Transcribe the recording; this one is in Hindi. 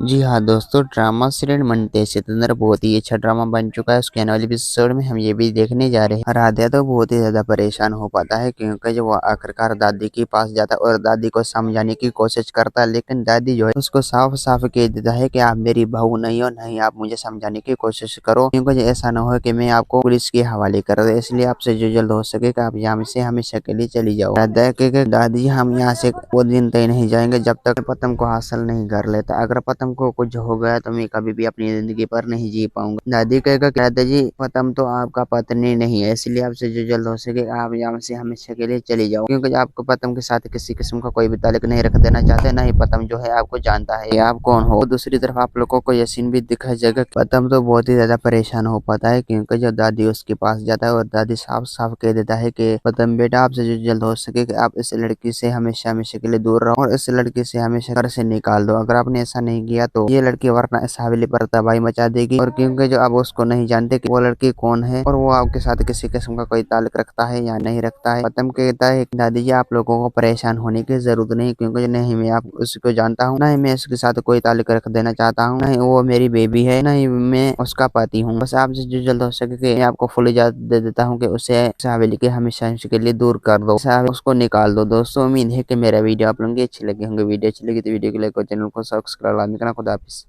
जी हाँ दोस्तों, ड्रामा सीरियल मनते सितंदर बहुत ही अच्छा ड्रामा बन चुका है। उसके आने वाले एपिसोड में हम ये भी देखने जा रहे हैं। राधिया तो बहुत ही ज्यादा परेशान हो पाता है क्योंकि जो वो आखिरकार दादी के पास जाता है और दादी को समझाने की कोशिश करता है, लेकिन दादी जो है उसको साफ साफ कह देता है कि आप मेरी बहू नहीं हो, नहीं आप मुझे समझाने की कोशिश करो, क्योंकि ऐसा ना हो कि मैं आपको पुलिस के हवाले कर दे। इसलिए आपसे जो जल्द हो सके कि आप यहाँ से हमेशा के लिए चली जाओ। राधिया के दादी हम यहाँ से वो दिन तय नहीं जाएंगे जब तक पतंग को हासिल नहीं कर लेता। अगर पतंग को कुछ हो गया तो मैं कभी भी अपनी जिंदगी पर नहीं जी पाऊंगा। दादी कहेगा दादाजी पतंग तो आपका पत्नी नहीं है, इसलिए आपसे जो जल्द हो सके आप यहाँ से हमेशा के लिए चली जाओ, क्योंकि आपको पतंग के साथ किसी किस्म का कोई भी ताल्लुक नहीं रख देना चाहते, ना ही पतंग जो है आपको जानता है आप कौन हो। दूसरी तरफ आप लोगों को यह सीन भी दिखाई जाएगा। पतंग तो बहुत ही ज्यादा परेशान हो पाता है क्योंकि जब दादी उसके पास जाता है और दादी साफ साफ कह देता है कि पतंग बेटा आपसे जो जल्द हो सके कि आप इस लड़की से हमेशा हमेशा के लिए दूर रहो और इस लड़की से हमेशा घर से निकाल दो। अगर आपने ऐसा नहीं किया तो ये लड़की वरना इस हवेली पर तबाही मचा देगी। और क्योंकि जो आप उसको नहीं जानते कि वो लड़की कौन है और वो आपके साथ किसी किस्म का कोई ताल्लुक रखता है या नहीं रखता है। पतंग कहता है दादी जी आप लोगों को परेशान होने की जरूरत नहीं, क्योंकि नहीं मैं आप उसको जानता हूँ, ना ही मैं उसके साथ कोई ताल्लुक रख देना चाहता हूँ, ना ही वो मेरी बेबी है, ना ही मैं उसका पति हूँ। बस आप जो जल्द हो सके कि मैं आपको फुल इजाजत दे देता हूँ कि उसे इस हवेली के हमेशा हमेशा के लिए दूर कर दो, उसको निकाल दो। दोस्तों उम्मीद है कि मेरा वीडियो आप लोगों की अच्छी लगी होंगे। वीडियो अच्छी लगी तो वीडियो को लाइक और चैनल को सब्सक्राइब करना। खुदा हाफिज़।